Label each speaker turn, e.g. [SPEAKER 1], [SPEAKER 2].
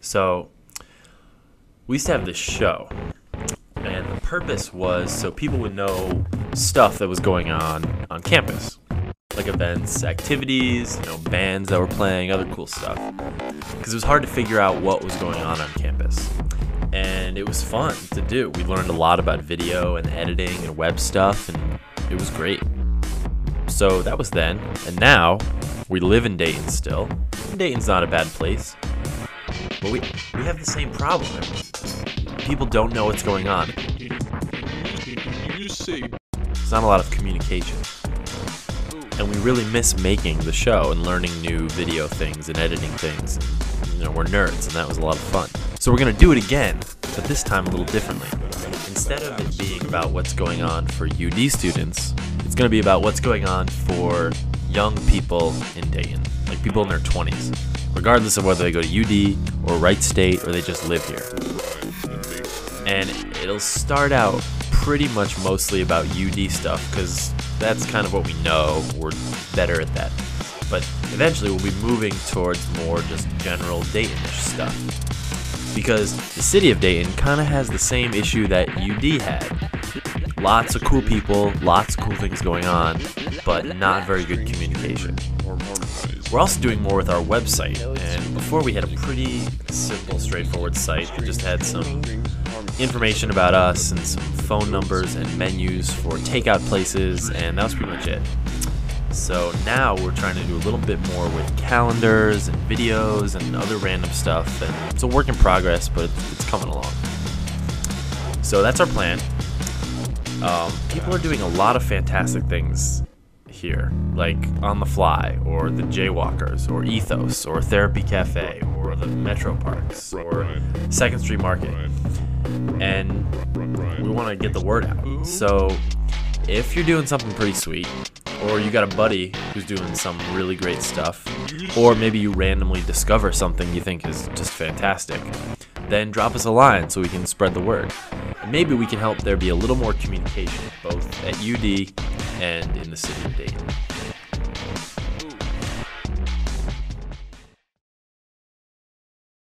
[SPEAKER 1] So we used to have this show, and the purpose was so people would know stuff that was going on campus, like events, activities, bands that were playing, other cool stuff. Because it was hard to figure out what was going on campus. And it was fun to do. We learned a lot about video and editing and web stuff, and it was great. So that was then. And now we live in Dayton still. Dayton's not a bad place. But we have the same problem. People don't know what's going on.
[SPEAKER 2] You see.
[SPEAKER 1] There's not a lot of communication. And we really miss making the show and learning new video things and editing things. And, we're nerds, and that was a lot of fun. So we're going to do it again, but this time a little differently. Instead of it being about what's going on for UD students, it's going to be about what's going on for young people in Dayton, like people in their 20s, regardless of whether they go to UD or Wright State or they just live here. And it'll start out pretty much mostly about UD stuff, because that's kind of what we know. We're better at that. But eventually we'll be moving towards more just general Dayton-ish stuff. Because the city of Dayton kind of has the same issue that UD had. Lots of cool people, lots of cool things going on, but not very good communication. We're also doing more with our website, and before we had a pretty simple, straightforward site that just had some information about us and some phone numbers and menus for takeout places, and that was pretty much it. So now we're trying to do a little bit more with calendars and videos and other random stuff, and it's a work in progress, but it's coming along. So that's our plan. People are doing a lot of fantastic things here, like On the Fly, or the Jaywalkers, or Ethos, or Therapy Cafe, or the Metro Parks, or 2nd Street Market. And we want to get the word out. So if you're doing something pretty sweet, or you got a buddy who's doing some really great stuff, or maybe you randomly discover something you think is just fantastic, then drop us a line so we can spread the word. And maybe we can help there be a little more communication, both at UD and in the city of Dayton.